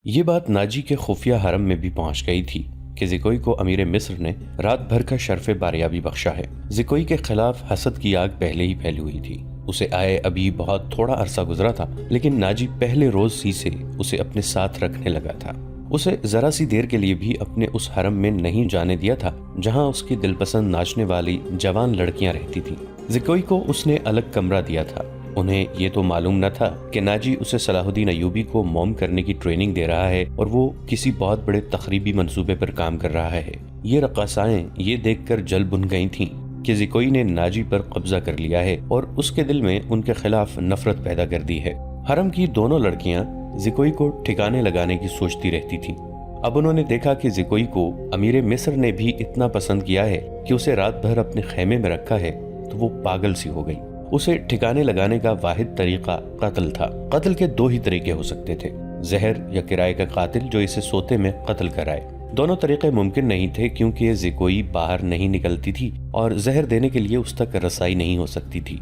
یہ بات ناجی کے خفیہ حرم میں بھی پہنچ گئی تھی کہ زکوئی کو امیر مصر نے رات بھر کا شرف باریابی بخشا ہے۔ زکوئی کے خلاف حسد کی آگ پہلے ہی پھیلی ہوئی تھی۔ اسے آئے ابھی بہت تھوڑا عرصہ گزرا تھا، لیکن ناجی پہلے روز ہی سے اسے اپنے ساتھ رکھنے لگا تھا۔ اسے ذرا سی دیر کے لیے بھی اپنے اس حرم میں نہیں جانے دیا تھا جہاں اس کی دل پسند ناچنے والی جوان لڑکیاں رہتی تھیں۔ زکوئی کو اس نے الگ کمرہ دیا تھا۔ انہیں یہ تو معلوم نہ تھا کہ ناجی اسے صلاح الدین ایوبی کو موم کرنے کی ٹریننگ دے رہا ہے اور وہ کسی بہت بڑے تخریبی منصوبے پر کام کر رہا ہے۔ یہ رقاصائیں یہ دیکھ کر جل بن گئی تھیں کہ زکوئی نے ناجی پر قبضہ کر لیا ہے اور اس کے دل میں ان کے خلاف نفرت پیدا کر دی ہے۔ حرم کی دونوں لڑکیاں زکوئی کو ٹھکانے لگانے کی سوچتی رہتی تھیں۔ اب انہوں نے دیکھا کہ زکوئی کو امیر مصر نے بھی اتنا پسند کیا ہے کہ اسے رات بھر اپنے خیمے میں رکھا ہے تو وہ پاگل سی ہو گئی۔ اسے ٹھکانے لگانے کا واحد طریقہ قتل تھا۔ قتل کے دو ہی طریقے ہو سکتے تھے، زہر یا کرائے کا قاتل جو اسے سوتے میں قتل کرائے۔ دونوں طریقے ممکن نہیں تھے کیونکہ زکوئی باہر نہیں نکلتی تھی اور زہر دینے کے لیے اس تک رسائی نہیں ہو سکتی تھی۔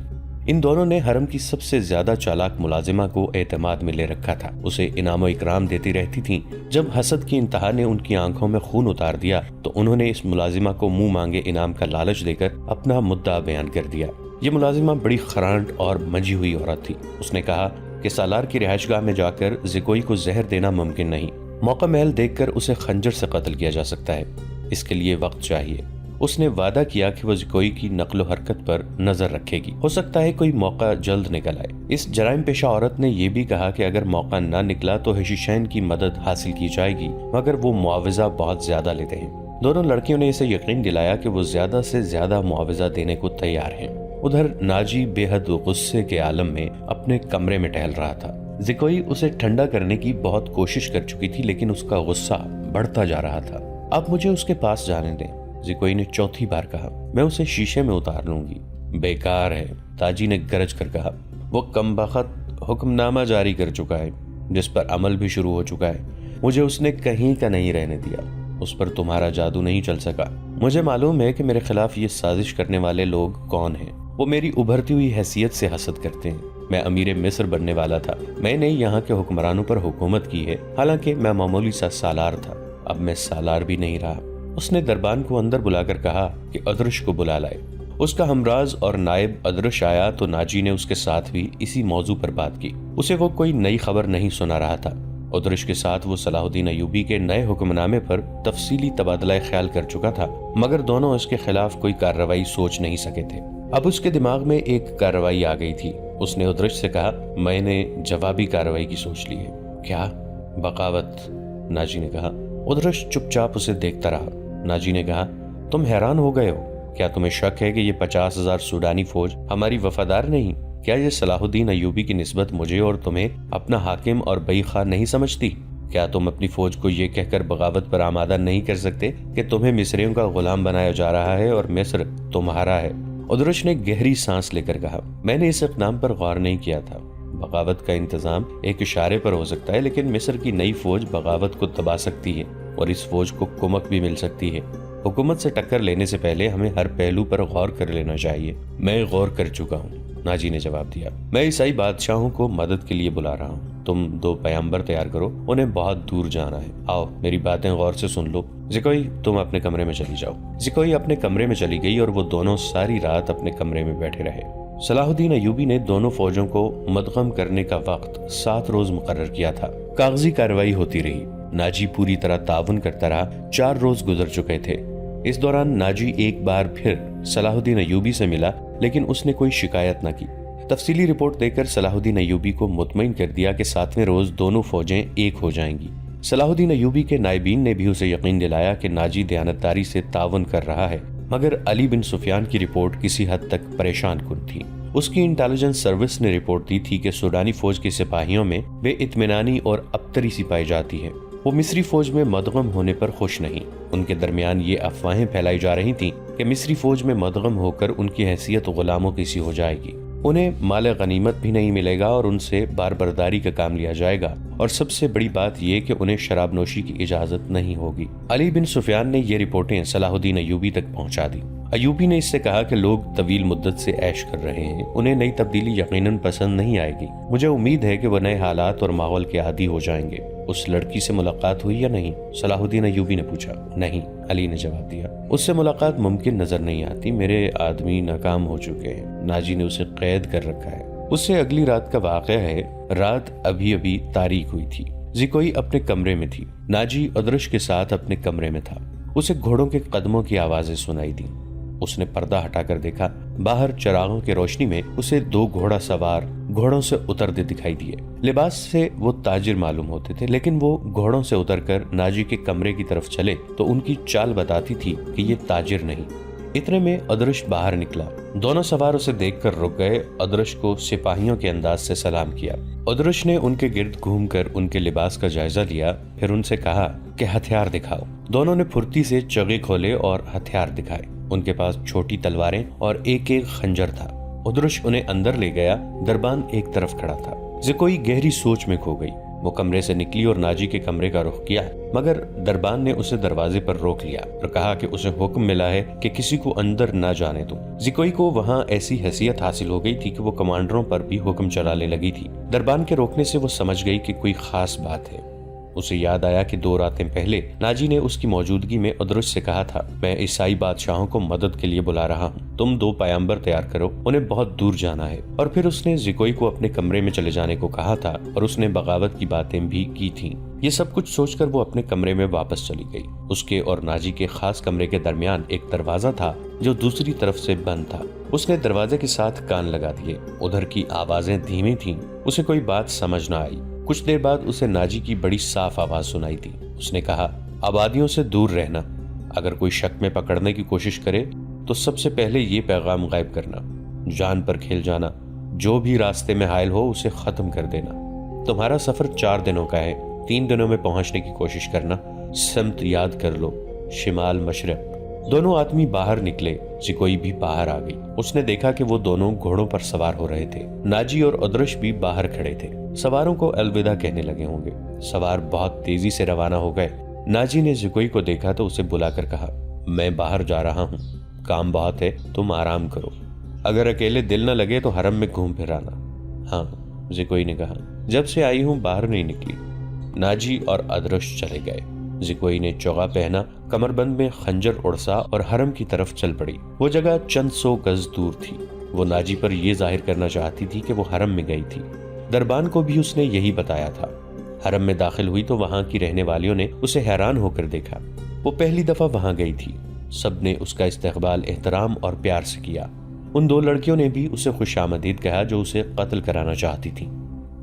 ان دونوں نے حرم کی سب سے زیادہ چالاک ملازمہ کو اعتماد میں لے رکھا تھا۔ اسے انعام و اکرام دیتی رہتی تھیں۔ جب حسد کی انتہا نے ان کی آنکھوں میں خون اتار دیا تو انہوں نے اس ملازمہ کو منہ مانگے انعام کا لالچ دے کر اپنا مدعا بیان کر دیا۔ یہ ملازمہ بڑی خرانٹ اور منجھی ہوئی عورت تھی۔ اس نے کہا کہ سالار کی رہائش گاہ میں جا کر زکوئی کو زہر دینا ممکن نہیں۔ موقع محل دیکھ کر اسے خنجر سے قتل کیا جا سکتا ہے، اس کے لیے وقت چاہیے۔ اس نے وعدہ کیا کہ وہ زکوئی کی نقل و حرکت پر نظر رکھے گی، ہو سکتا ہے کوئی موقع جلد نکل آئے۔ اس جرائم پیشہ عورت نے یہ بھی کہا کہ اگر موقع نہ نکلا تو حشیشین کی مدد حاصل کی جائے گی، مگر وہ معاوضہ بہت زیادہ لیتے ہیں۔ دونوں لڑکیوں نے اسے یقین دلایا کہ وہ زیادہ سے زیادہ معاوضہ دینے کو تیار ہیں۔ ادھر ناجی بے حد غصے کے عالم میں اپنے کمرے میں ٹہل رہا تھا۔ زکوئی اسے ٹھنڈا کرنے کی بہت کوشش کر چکی تھی لیکن اس کا غصہ بڑھتا جا رہا تھا۔ اب مجھے اس کے پاس جانے دیں، زکوئی نے چوتھی بار کہا۔ میں اسے شیشے میں اتار لوں گی۔ بیکار ہے، تاجی نے گرج کر کہا۔ وہ کم بخت حکم نامہ جاری کر چکا ہے جس پر عمل بھی شروع ہو چکا ہے۔ مجھے اس نے کہیں کا نہیں رہنے دیا۔ اس پر تمہارا جادو نہیں چل سکا۔ مجھے معلوم ہے کہ میرے خلاف یہ سازش کرنے والے لوگ کون ہیں۔ وہ میری ابھرتی ہوئی حیثیت سے حسد کرتے ہیں۔ میں امیر مصر بننے والا تھا، میں نے یہاں کے حکمرانوں پر حکومت کی ہے، حالانکہ میں معمولی سا سالار تھا، اب میں سالار بھی نہیں رہا۔ اس نے دربان کو اندر بلا کر کہا کہ ادرش کو بلا لائے۔ اس کا ہمراز اور نائب ادرش آیا تو ناجی نے اس کے ساتھ بھی اسی موضوع پر بات کی۔ اسے وہ کوئی نئی خبر نہیں سنا رہا تھا۔ ادرش کے ساتھ وہ صلاح الدین ایوبی کے نئے حکم نامے پر تفصیلی تبادلہ خیال کر چکا تھا، مگر دونوں اس کے خلاف کوئی کارروائی سوچ نہیں سکے تھے۔ اب اس کے دماغ میں ایک کارروائی آ گئی تھی۔ اس نے ادرش سے کہا، میں نے جوابی کارروائی کی سوچ لی ہے۔ کیا؟ بغاوت، ناجی نے کہا۔ ادرش چپ چاپ اسے دیکھتا رہا۔ ناجی نے کہا، تم حیران ہو گئے ہو؟ کیا تمہیں شک ہے کہ یہ 50,000 سوڈانی فوج ہماری وفادار نہیں؟ کیا یہ صلاح الدین ایوبی کی نسبت مجھے اور تمہیں اپنا حاکم اور بئی خواہ نہیں سمجھتی؟ کیا تم اپنی فوج کو یہ کہہ کر بغاوت پر آمادہ نہیں کر سکتے کہ تمہیں مصریوں کا غلام بنایا جا رہا ہے اور مصر تمہارا ہے؟ ادرش نے گہری سانس لے کر کہا، میں نے اس اقدام پر غور نہیں کیا تھا۔ بغاوت کا انتظام ایک اشارے پر ہو سکتا ہے، لیکن مصر کی نئی فوج بغاوت کو دبا سکتی ہے اور اس فوج کو کمک بھی مل سکتی ہے۔ حکومت سے ٹکر لینے سے پہلے ہمیں ہر پہلو پر غور کر لینا چاہیے۔ میں غور کر چکا ہوں، ناجی نے جواب دیا۔ میں عیسائی بادشاہوں کو مدد کے لیے بلا رہا ہوں۔ تم 2 پیغمبر تیار کرو، انہیں بہت دور جانا ہے۔ آؤ میری باتیں غور سے سن لو۔ زکوئی، تم اپنے کمرے میں چلی جاؤ۔ زکوئی اپنے کمرے میں چلی گئی اور وہ دونوں ساری رات اپنے کمرے میں بیٹھے رہے۔ صلاح الدین ایوبی نے دونوں فوجوں کو مدغم کرنے کا وقت 7 روز مقرر کیا تھا۔ کاغذی کارروائی ہوتی رہی۔ ناجی پوری طرح تعاون کرتا رہا۔ 4 روز گزر چکے تھے۔ اس دوران ناجی ایک بار پھر صلاح الدین ایوبی سے ملا، لیکن اس نے کوئی شکایت نہ کی۔ تفصیلی رپورٹ دے کر صلاح الدین ایوبی کو مطمئن کر دیا کہ 7ویں روز دونوں فوجیں ایک ہو جائیں گی۔ صلاح الدین ایوبی کے نائبین نے بھی اسے یقین دلایا کہ ناجی دیانتداری سے تعاون کر رہا ہے، مگر علی بن سفیان کی رپورٹ کسی حد تک پریشان کن تھی۔ اس کی انٹیلیجنس سروس نے رپورٹ دی تھی کہ سوڈانی فوج کے سپاہیوں میں بے اطمینانی اور ابتری سی پائی جاتی ہے۔ وہ مصری فوج میں مدغم ہونے پر خوش نہیں۔ ان کے درمیان یہ افواہیں پھیلائی جا رہی تھیں کہ مصری فوج میں مدغم ہو کر ان کی حیثیت غلاموں کی سی ہو جائے گی، انہیں مال غنیمت بھی نہیں ملے گا اور ان سے بار برداری کا کام لیا جائے گا اور سب سے بڑی بات یہ کہ انہیں شراب نوشی کی اجازت نہیں ہوگی۔ علی بن سفیان نے یہ رپورٹیں صلاح الدین ایوبی تک پہنچا دی۔ ایوبی نے اس سے کہا کہ لوگ طویل مدت سے عیش کر رہے ہیں، انہیں نئی تبدیلی یقیناً پسند نہیں آئے گی۔ مجھے امید ہے کہ وہ نئے حالات اور ماحول کے عادی ہو جائیں گے۔ اس لڑکی سے ملاقات ہوئی یا نہیں؟ صلاح الدین ایوبی نے پوچھا۔ نہیں، علی نے جواب دیا، اس سے ملاقات ممکن نظر نہیں آتی، میرے آدمی ناکام ہو چکے ہیں، ناجی نے اسے قید کر رکھا ہے۔ اس سے اگلی رات کا واقعہ ہے۔ رات ابھی تاریک ہوئی تھی۔ زکوئی اپنے کمرے میں تھی، ناجی ادرش کے ساتھ اپنے کمرے میں تھا۔ اسے گھوڑوں کے قدموں کی آوازیں سنائی دیں۔ اس نے پردہ ہٹا کر دیکھا، باہر چراغوں کی روشنی میں اسے 2 گھوڑا سوار گھوڑوں سے اترتے دکھائی دیے۔ لباس سے وہ تاجر معلوم ہوتے تھے، لیکن وہ گھوڑوں سے اتر کر ناجی کے کمرے کی طرف چلے تو ان کی چال بتاتی تھی کہ یہ تاجر نہیں۔ اتنے میں ادرش باہر نکلا۔ دونوں سوار اسے دیکھ کر رک گئے۔ ادرش کو سپاہیوں کے انداز سے سلام کیا۔ ادرش نے ان کے گرد گھوم کر ان کے لباس کا جائزہ لیا، پھر ان سے کہا کہ ہتھیار دکھاؤ۔ دونوں نے پھرتی سے چگے کھولے اور ہتھیار دکھائے۔ ان کے پاس چھوٹی تلواریں اور ایک خنجر تھا۔ ادرش انہیں اندر لے گیا۔ دربان ایک طرف کھڑا تھا۔ زکوئی گہری سوچ میں کھو گئی۔ وہ کمرے سے نکلی اور ناجی کے کمرے کا رخ کیا، مگر دربان نے اسے دروازے پر روک لیا اور کہا کہ اسے حکم ملا ہے کہ کسی کو اندر نہ جانے دو۔ زکوئی کو وہاں ایسی حیثیت حاصل ہو گئی تھی کہ وہ کمانڈروں پر بھی حکم چلانے لگی تھی۔ دربان کے روکنے سے وہ سمجھ گئی کہ کوئی خاص بات ہے۔ اسے یاد آیا کہ 2 راتیں پہلے ناجی نے اس کی موجودگی میں ادرش سے کہا تھا، میں عیسائی بادشاہوں کو مدد کے لیے بلا رہا ہوں، تم 2 پیامبر تیار کرو، انہیں بہت دور جانا ہے۔ اور پھر اس نے زکوئی کو اپنے کمرے میں چلے جانے کو کہا تھا اور اس نے بغاوت کی باتیں بھی کی تھیں۔ یہ سب کچھ سوچ کر وہ اپنے کمرے میں واپس چلی گئی۔ اس کے اور ناجی کے خاص کمرے کے درمیان ایک دروازہ تھا جو دوسری طرف سے بند تھا۔ اس نے دروازے کے ساتھ کان لگا دیے۔ ادھر کی آوازیں دھیمی تھیں، اسے کوئی بات سمجھ نہ آئی۔ کچھ دیر بعد اسے ناجی کی بڑی صاف آواز سنائی دی۔ اس نے کہا، آبادیوں سے دور رہنا، اگر کوئی شک میں پکڑنے کی کوشش کرے تو سب سے پہلے یہ پیغام غائب کرنا، جان پر کھیل جانا، جو بھی راستے میں حائل ہو اسے ختم کر دینا۔ تمہارا سفر 4 دنوں کا ہے، 3 دنوں میں پہنچنے کی کوشش کرنا، سمت یاد کر لو، شمال مشرق۔ دونوں آدمی باہر نکلے، زکوئی بھی باہر آ گئی۔ اس نے دیکھا کہ وہ دونوں گھوڑوں پر سوار ہو رہے تھے۔ ناجی اور ادرش بھی باہر کھڑے تھے، سواروں کو الوداع کہنے لگے ہوں گے۔ سوار بہت تیزی سے روانہ ہو گئے۔ ناجی نے زکوئی کو دیکھا تو اسے بلا کر کہا، میں باہر جا رہا ہوں، کام بہت ہے، تم آرام کرو، اگر اکیلے دل نہ لگے تو حرم میں گھوم پھر آنا۔ ہاں، زکوئی نے کہا، جب سے آئی ہوں باہر نہیں نکلی۔ ناجی اور ادرش چلے گئے۔ زکوئی نے چوغا پہنا، کمر بند میں خنجر اڑسا اور حرم کی طرف چل پڑی۔ وہ جگہ چند 100 گز دور تھی۔ وہ ناجی پر یہ ظاہر کرنا چاہتی تھی کہ وہ حرم میں گئی تھی۔ دربان کو بھی اس نے یہی بتایا تھا۔ حرم میں داخل ہوئی تو وہاں کی رہنے والیوں نے اسے حیران ہو کر دیکھا۔ وہ پہلی دفعہ وہاں گئی تھی۔ سب نے اس کا استقبال احترام اور پیار سے کیا۔ ان 2 لڑکیوں نے بھی اسے خوش آمدید کہا جو اسے قتل کرانا چاہتی تھی۔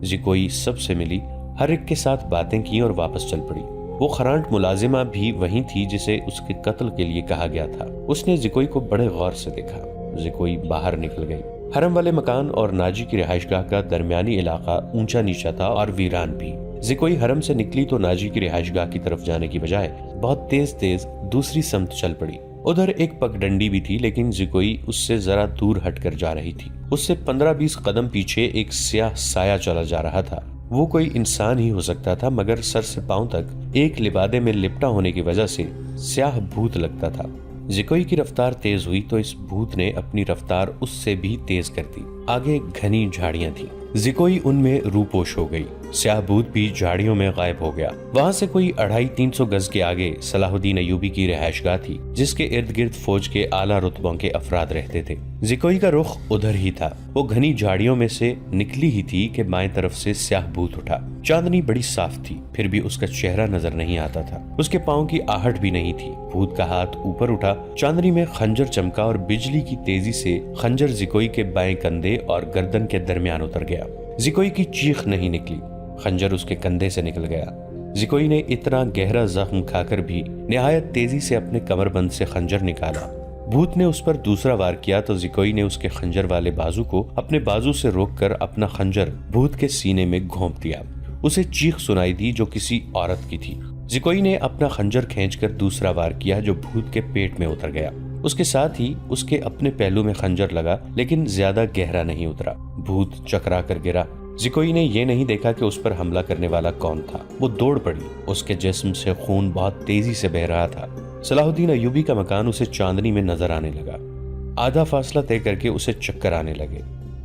زکوئی سب سے ملی، ہر ایک کے ساتھ باتیں کی اور واپس چل پڑی۔ وہ خرانٹ ملازمہ بھی وہیں تھی جسے اس کے قتل کے لیے کہا گیا تھا۔ اس نے زکوئی کو بڑے غور سے دیکھا۔ زکوئی باہر نکل گئی۔ حرم والے مکان اور ناجی کی رہائش گاہ کا درمیانی علاقہ اونچا نیچا تھا اور ویران بھی۔ زکوئی حرم سے نکلی تو ناجی کی رہائش گاہ کی طرف جانے کی بجائے بہت تیز دوسری سمت چل پڑی۔ ادھر ایک پگڈنڈی بھی تھی، لیکن زکوئی اس سے ذرا دور ہٹ کر جا رہی تھی۔ اس سے 15-20 قدم پیچھے ایک سیاہ سایہ چلا جا رہا تھا۔ وہ کوئی انسان ہی ہو سکتا تھا، مگر سر سے پاؤں تک ایک لبادے میں لپٹا ہونے کی وجہ سے سیاہ بھوت لگتا تھا۔ زکوئی کی رفتار تیز ہوئی تو اس بھوت نے اپنی رفتار اس سے بھی تیز کر دی۔ آگے گھنی جھاڑیاں تھیں۔ زکوئی ان میں روپوش ہو گئی۔ سیاہ بھوت بھی جھاڑیوں میں غائب ہو گیا۔ وہاں سے کوئی 250-300 گز کے آگے صلاح الدین ایوبی کی رہائش گاہ تھی، جس کے ارد گرد فوج کے اعلیٰ رتبوں کے افراد رہتے تھے۔ زکوئی کا رخ ادھر ہی تھا۔ وہ گھنی جھاڑیوں میں سے نکلی ہی تھی کہ بائیں طرف سے سیاہ بھوت اٹھا۔ چاندنی بڑی صاف تھی، پھر بھی اس کا چہرہ نظر نہیں آتا تھا۔ اس کے پاؤں کی آہٹ بھی نہیں تھی۔ بھوت کا ہاتھ اوپر اٹھا، چاندنی میں خنجر چمکا اور بجلی کی تیزی سے خنجر زکوئی کے بائیں کندھے اور گردن کے درمیان اتر گیا۔ زکوئی کی چیخ نہیں نکلی، خنجر اس کے کندھے سے نکل گیا۔ زکوئی نے اتنا گہرا زخم کھا کر بھی نہایت تیزی سے اپنے کمر بند سے خنجر نکالا۔ بھوت نے اس پر دوسرا وار کیا تو زکوئی نے اس کے خنجر والے بازو کو اپنے بازو سے روک کر اپنا خنجر بھوت کے سینے میں گھونپ دیا۔ اسے چیخ سنائی دی جو کسی عورت کی تھی۔ زکوئی نے اپنا خنجر کھینچ کر دوسرا وار کیا جو بھوت کے پیٹ میں اتر گیا۔ اس کے ساتھ ہی اس کے اپنے پہلو میں خنجر لگا، لیکن زیادہ گہرا نہیں اترا۔ بھوت چکرا کر گرا۔ زکوئی نے یہ نہیں دیکھا کہ اس پر حملہ کرنے والا کون تھا۔ وہ دوڑ پڑی، اس کے جسم سے خون بہت تیزی سے بہہ رہا تھا۔ صلاح الدین ایوبی کا مکان اسے چاندنی میں نظر آنے لگا۔ آدھا فاصلہ طے کر کے اسے چکر آنے لگے،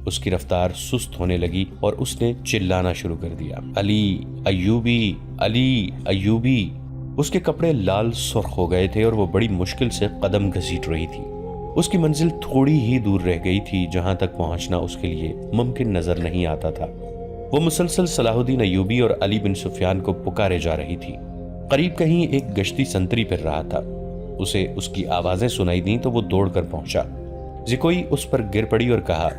اس کی رفتار سست ہونے لگی اور اس نے چلانا شروع کر دیا، علی ایوبی، علی ایوبی۔ اس کے کپڑے لال سرخ ہو گئے تھے اور وہ بڑی مشکل سے قدم گھسیٹ رہی تھی۔ اس کی منزل تھوڑی ہی دور رہ گئی تھی جہاں تک پہنچنا اس کے لیے ممکن نظر نہیں آتا تھا۔ وہ مسلسل صلاح الدین ایوبی اور علی بن سفیان کو پکارے جا رہی تھی۔ قریب کہیں ایک گشتی سنتری پھر رہا تھا، اسے اس کی آوازیں سنائی دیں تو وہ دوڑ کر پہنچا۔ زکوئی اس پر گر پڑی اور کہا،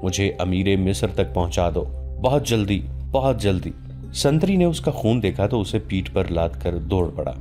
مجھے امیر مصر تک پہنچا دو، بہت جلدی، بہت جلدی۔ سنتری نے اس کا خون دیکھا تو اسے پیٹھ پر لاد کر دوڑ پڑا۔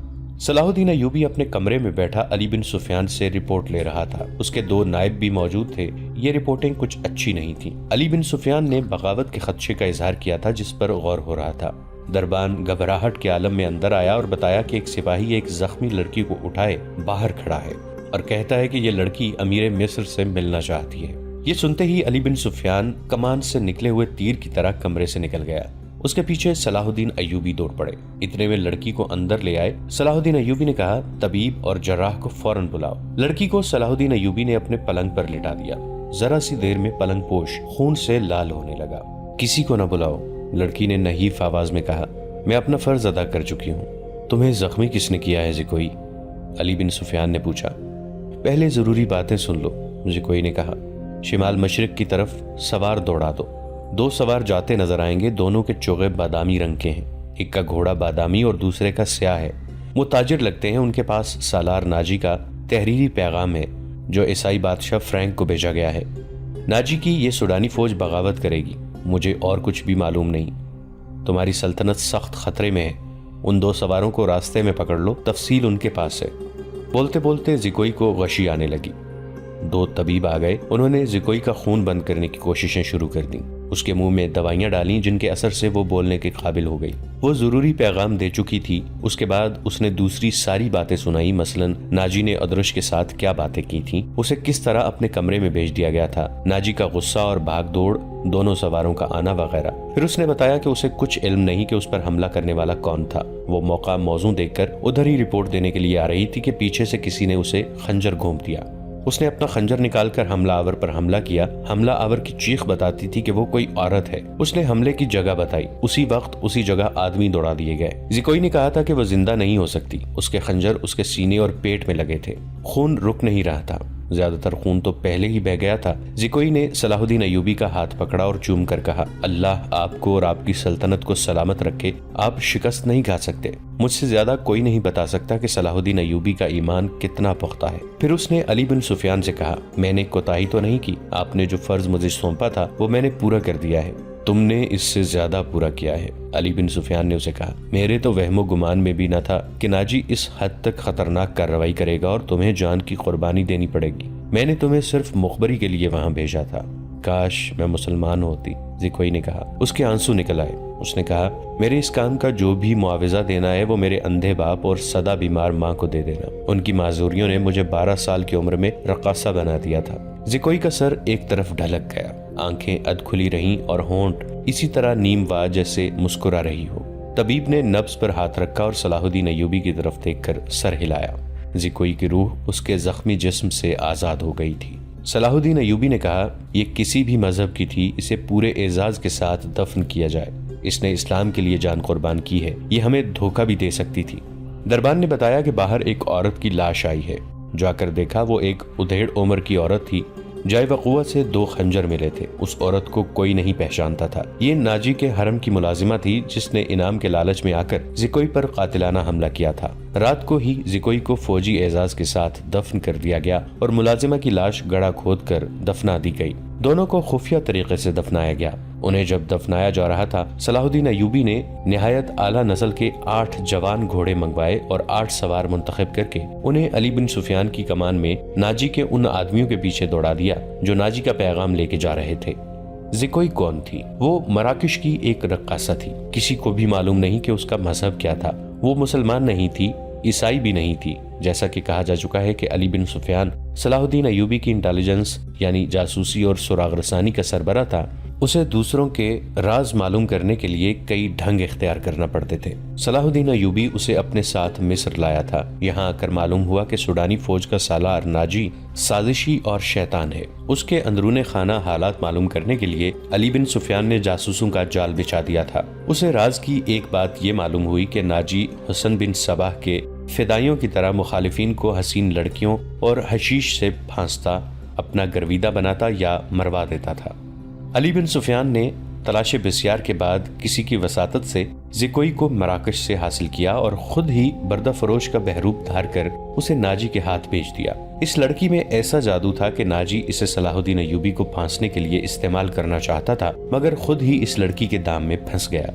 صلاح الدین ایوبی اپنے کمرے میں بیٹھا علی بن سفیان سے رپورٹ لے رہا تھا۔ اس کے 2 نائب بھی موجود تھے۔ یہ رپورٹیں کچھ اچھی نہیں تھیں۔ علی بن سفیان نے بغاوت کے خدشے کا اظہار کیا تھا جس پر غور ہو رہا تھا۔ دربان گھبراہٹ کے عالم میں اندر آیا اور بتایا کہ ایک سپاہی ایک زخمی لڑکی کو اٹھائے باہر کھڑا ہے اور کہتا ہے کہ یہ لڑکی امیر مصر سے ملنا چاہتی ہے۔ یہ سنتے ہی علی بن سفیان کمان سے نکلے ہوئے تیر کی طرح کمرے سے نکل گیا۔ اس کے پیچھے صلاح الدین ایوبی دوڑ پڑے۔ اتنے میں لڑکی کو اندر لے آئے۔ صلاح الدین ایوبی نے کہا، طبیب اور جراح کو فوراً بلاؤ۔ لڑکی کو صلاح الدین ایوبی نے اپنے پلنگ پر لٹا دیا۔ ذرا سی دیر میں پلنگ پوش خون سے لال ہونے لگا۔ کسی کو نہ بلاؤ، لڑکی نے نحیف آواز میں کہا، میں اپنا فرض ادا کر چکی ہوں۔ تمہیں زخمی کس نے کیا ہے زکوئی؟ علی بن سفیان نے پوچھا۔ پہلے ضروری باتیں سن لو، زکوئی نے کہا۔ شمال مشرق کی طرف سوار دوڑا دو۔ 2 سوار جاتے نظر آئیں گے، دونوں کے چوغے بادامی رنگ کے ہیں۔ ایک کا گھوڑا بادامی اور دوسرے کا سیاہ ہے۔ وہ تاجر لگتے ہیں۔ ان کے پاس سالار ناجی کا تحریری پیغام ہے جو عیسائی بادشاہ فرینک کو بھیجا گیا ہے۔ ناجی کی یہ سوڈانی فوج بغاوت کرے گی، مجھے اور کچھ بھی معلوم نہیں۔ تمہاری سلطنت سخت خطرے میں ہے۔ ان 2 سواروں کو راستے میں پکڑ لو، تفصیل ان کے پاس ہے۔ بولتے بولتے زکوئی کو غشی آنے لگی۔ 2 طبیب آ گئے۔ انہوں نے زکوئی کا خون بند کرنے کی کوششیں شروع کر دیں۔ اس کے منہ میں دوائیاں ڈالیں جن کے اثر سے وہ بولنے کے قابل ہو گئی۔ وہ ضروری پیغام دے چکی تھی۔ اس کے بعد اس نے دوسری ساری باتیں سنائی، مثلاً ناجی نے ادرش کے ساتھ کیا باتیں کی تھیں، اسے کس طرح اپنے کمرے میں بھیج دیا گیا تھا، ناجی کا غصہ اور بھاگ دوڑ، دونوں سواروں کا آنا وغیرہ۔ پھر اس نے بتایا کہ اسے کچھ علم نہیں کہ اس پر حملہ کرنے والا کون تھا۔ وہ موقع موزوں دیکھ کر ادھر ہی رپورٹ دینے کے لیے آ رہی تھی کہ پیچھے سے کسی نے اسے خنجر گھونپ دیا۔ اس نے اپنا خنجر نکال کر حملہ آور پر حملہ کیا۔ حملہ آور کی چیخ بتاتی تھی کہ وہ کوئی عورت ہے۔ اس نے حملے کی جگہ بتائی۔ اسی وقت اسی جگہ آدمی دوڑا دیے گئے۔ زکوئی نے کہا تھا کہ وہ زندہ نہیں ہو سکتی۔ اس کے خنجر اس کے سینے اور پیٹ میں لگے تھے۔ خون رک نہیں رہا تھا، زیادہ تر خون تو پہلے ہی بہہ گیا تھا۔ زکوئی نے صلاح الدین ایوبی کا ہاتھ پکڑا اور چوم کر کہا، اللہ آپ کو اور آپ کی سلطنت کو سلامت رکھے، آپ شکست نہیں کھا سکتے۔ مجھ سے زیادہ کوئی نہیں بتا سکتا کہ صلاح الدین ایوبی کا ایمان کتنا پختہ ہے۔ پھر اس نے علی بن سفیان سے کہا، میں نے کوتاہی تو نہیں کی، آپ نے جو فرض مجھے سونپا تھا وہ میں نے پورا کر دیا ہے، تم نے اس سے زیادہ پورا کیا ہے۔ علی بن سفیان نے اسے کہا، میرے تو وہم و گمان میں بھی نہ تھا کہ ناجی اس حد تک خطرناک کارروائی کرے گا اور تمہیں جان کی قربانی دینی پڑے گی۔ میں نے تمہیں صرف مخبری کے لیے وہاں بھیجا تھا۔ کاش میں مسلمان ہوتی، زکوئی نے کہا۔ اس کے آنسو نکل آئے۔ اس نے کہا، میرے اس کام کا جو بھی معاوضہ دینا ہے وہ میرے اندھے باپ اور سدا بیمار ماں کو دے دینا۔ ان کی معذوریوں نے مجھے 12 سال کی عمر میں رقاصہ بنا دیا تھا۔ زکوئی کا سر ایک طرف ڈھلک گیا، آنکھیں اد کھلی رہیں اور ہونٹ اسی طرح نیم وا جیسے مسکرا رہی ہو۔ طبیب نے نبض پر ہاتھ رکھا اور صلاح الدین ایوبی کی طرف دیکھ کر سر ہلایا۔ زکوئی کی روح اس کے زخمی جسم سے آزاد ہو گئی تھی۔ صلاح الدین ایوبی نے کہا، یہ کسی بھی مذہب کی تھی، اسے پورے اعزاز کے ساتھ دفن کیا جائے۔ اس نے اسلام کے لیے جان قربان کی ہے، یہ ہمیں دھوکہ بھی دے سکتی تھی۔ دربان نے بتایا کہ باہر ایک عورت کی لاش آئی ہے۔ جا کر دیکھا وہ ایک ادھیڑ عمر کی عورت تھی، جائے وقوع سے 2 خنجر ملے تھے۔ اس عورت کو کوئی نہیں پہچانتا تھا۔ یہ ناجی کے حرم کی ملازمہ تھی جس نے انعام کے لالچ میں آ کر زکوئی پر قاتلانہ حملہ کیا تھا۔ رات کو ہی زکوئی کو فوجی اعزاز کے ساتھ دفن کر دیا گیا اور ملازمہ کی لاش گڑھا کھود کر دفنا دی گئی۔ دونوں کو خفیہ طریقے سے دفنایا گیا۔ انہیں جب دفنایا جا رہا تھا، صلاح الدین ایوبی نے نہایت اعلیٰ نسل کے 8 جوان گھوڑے منگوائے اور 8 سوار منتخب کر کے انہیں علی بن سفیان کی کمان میں ناجی کے ان آدمیوں کے پیچھے دوڑا دیا جو ناجی کا پیغام لے کے جا رہے تھے۔ زکوئی کون تھی؟ وہ مراکش کی ایک رقاصہ تھی۔ کسی کو بھی معلوم نہیں کہ اس کا مذہب کیا تھا۔ وہ مسلمان نہیں تھی، عیسائی بھی نہیں تھی۔ جیسا کہ کہا جا چکا ہے کہ علی بن سفیان صلاح الدین ایوبی کی انٹیلیجنس یعنی جاسوسی اور سراغ رسانی کا سربراہ تھا، اسے دوسروں کے راز معلوم کرنے کے لیے کئی ڈھنگ اختیار کرنا پڑتے تھے۔ صلاح الدین ایوبی اسے اپنے ساتھ مصر لایا تھا۔ یہاں آ کر معلوم ہوا کہ سوڈانی فوج کا سالار ناجی سازشی اور شیطان ہے۔ اس کے اندرون خانہ حالات معلوم کرنے کے لیے علی بن سفیان نے جاسوسوں کا جال بچھا دیا تھا۔ اسے راز کی ایک بات یہ معلوم ہوئی کہ ناجی حسن بن صباح کے فدائیوں کی طرح مخالفین کو حسین لڑکیوں اور حشیش سے پھانستا، اپنا گرویدہ بناتا یا مروا دیتا تھا۔ علی بن سفیان نے تلاش بسیار کے بعد کسی کی وساطت سے زکوئی کو مراکش سے حاصل کیا اور خود ہی بردہ فروش کا بہروپ دھار کر اسے ناجی کے ہاتھ بھیج دیا۔ اس لڑکی میں ایسا جادو تھا کہ ناجی اسے صلاح الدین ایوبی کو پھانسنے کے لیے استعمال کرنا چاہتا تھا، مگر خود ہی اس لڑکی کے دام میں پھنس گیا۔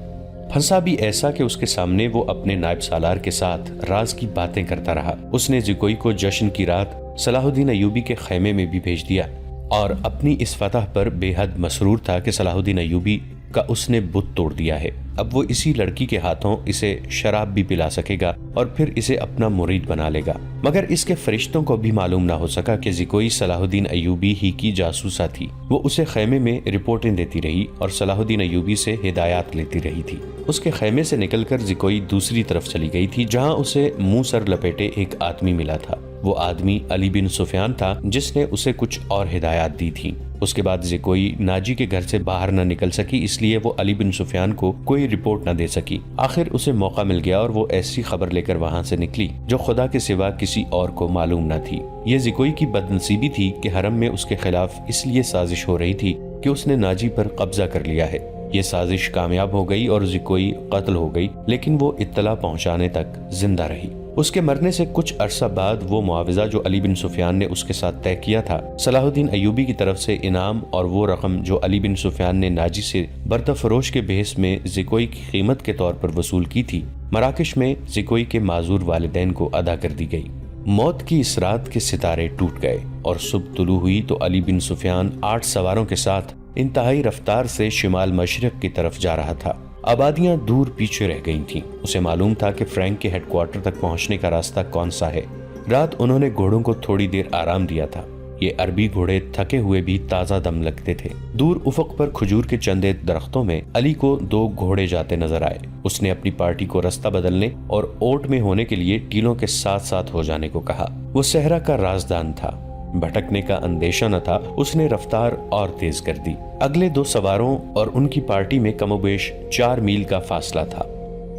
پھنسا بھی ایسا کہ اس کے سامنے وہ اپنے نائب سالار کے ساتھ راز کی باتیں کرتا رہا۔ اس نے زکوئی کو جشن کی رات صلاح الدین ایوبی کے خیمے میں بھی بھیج دیا اور اپنی اس فتح پر بے حد مسرور تھا کہ صلاح الدین ایوبی کا اس نے بت توڑ دیا ہے۔ اب وہ اسی لڑکی کے ہاتھوں اسے شراب بھی پلا سکے گا اور پھر اسے اپنا مرید بنا لے گا۔ مگر اس کے فرشتوں کو بھی معلوم نہ ہو سکا کہ زکوئی صلاح الدین ایوبی ہی کی جاسوسہ تھی۔ وہ اسے خیمے میں رپورٹیں دیتی رہی اور صلاح الدین ایوبی سے ہدایات لیتی رہی تھی۔ اس کے خیمے سے نکل کر زکوئی دوسری طرف چلی گئی تھی، جہاں اسے منہ سر لپیٹے ایک آدمی ملا تھا۔ وہ آدمی علی بن سفیان تھا، جس نے اسے کچھ اور ہدایات دی تھی۔ اس کے بعد زکوئی ناجی کے گھر سے باہر نہ نکل سکی، اس لیے وہ علی بن سفیان کو کوئی رپورٹ نہ دے سکی۔ آخر اسے موقع مل گیا اور وہ ایسی خبر لے کر وہاں سے نکلی جو خدا کے سوا کسی اور کو معلوم نہ تھی۔ یہ زکوئی کی بدنصیبی تھی کہ حرم میں اس کے خلاف اس لیے سازش ہو رہی تھی کہ اس نے ناجی پر قبضہ کر لیا ہے۔ یہ سازش کامیاب ہو گئی اور زکوئی قتل ہو گئی، لیکن وہ اطلاع پہنچانے تک زندہ رہی۔ اس کے مرنے سے کچھ عرصہ بعد وہ معاوضہ جو علی بن سفیان نے اس کے ساتھ طے کیا تھا، صلاح الدین ایوبی کی طرف سے انعام اور وہ رقم جو علی بن سفیان نے ناجی سے بردہ فروش کے بحث میں زکوئی کی قیمت کے طور پر وصول کی تھی، مراکش میں زکوئی کے معذور والدین کو ادا کر دی گئی۔ موت کی اس رات کے ستارے ٹوٹ گئے اور صبح طلوع ہوئی تو علی بن سفیان 8 سواروں کے ساتھ انتہائی رفتار سے شمال مشرق کی طرف جا رہا تھا۔ آبادیاں دور پیچھے رہ گئی تھیں۔ اسے معلوم تھا کہ فرینک کے ہیڈ کوارٹر تک پہنچنے کا راستہ کون سا ہے۔ رات انہوں نے گھوڑوں کو تھوڑی دیر آرام دیا تھا۔ یہ عربی گھوڑے تھکے ہوئے بھی تازہ دم لگتے تھے۔ دور افق پر کھجور کے چندے درختوں میں علی کو 2 گھوڑے جاتے نظر آئے۔ اس نے اپنی پارٹی کو رستہ بدلنے اور اوٹ میں ہونے کے لیے ٹیلوں کے ساتھ ساتھ ہو جانے کو کہا۔ وہ صحرا کا رازدان تھا، بھٹکنے کا اندیشہ نہ تھا۔ اس نے رفتار اور تیز کر دی۔ اگلے 2 سواروں اور ان کی پارٹی میں کم و بیش 4 میل کا فاصلہ تھا۔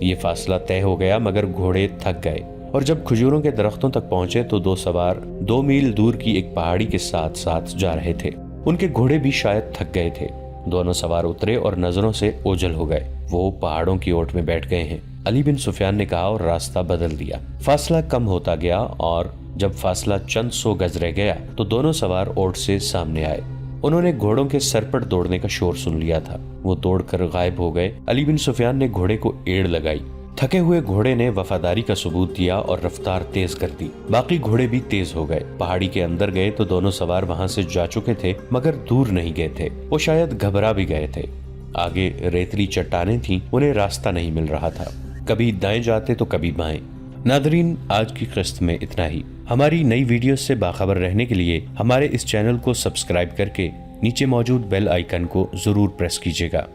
یہ فاصلہ طے ہو گیا مگر گھوڑے تھک گئے اور جب کھجوروں کے درختوں تک پہنچے تو 2 سوار 2 میل دور کی ایک پہاڑی کے ساتھ ساتھ جا رہے تھے۔ ان کے گھوڑے بھی شاید تھک گئے تھے۔ دونوں سوار اترے اور نظروں سے اوجھل ہو گئے۔ وہ پہاڑوں کی اوٹ میں بیٹھ گئے ہیں، علی بن سفیان نے کہا اور راستہ بدل دیا۔ فاصلہ کم ہوتا گیا اور جب فاصلہ چند 100 گز رہ گیا تو دونوں سوار اوٹ سے سامنے آئے۔ انہوں نے گھوڑوں کے سر پر دوڑنے کا شور سن لیا تھا۔ وہ دوڑ کر غائب ہو گئے۔ علی بن سفیان نے گھوڑے کو ایڑ لگائی۔ تھکے ہوئے گھوڑے نے وفاداری کا ثبوت دیا اور رفتار تیز کر دی۔ باقی گھوڑے بھی تیز ہو گئے۔ پہاڑی کے اندر گئے تو دونوں سوار وہاں سے جا چکے تھے مگر دور نہیں گئے تھے۔ وہ شاید گھبرا بھی گئے تھے۔ آگے ریتلی چٹانیں تھیں، انہیں راستہ نہیں مل رہا تھا۔ کبھی دائیں جاتے تو کبھی بائیں۔ ناظرین، آج کی قسط میں اتنا ہی۔ ہماری نئی ویڈیوز سے باخبر رہنے کے لیے ہمارے اس چینل کو سبسکرائب کر کے نیچے موجود بیل آئیکن کو ضرور پریس کیجیے گا۔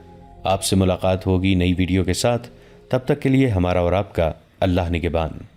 آپ سے ملاقات ہوگی نئی ویڈیو کے ساتھ۔ تب تک کے لیے ہمارا اور آپ کا اللہ نگہبان۔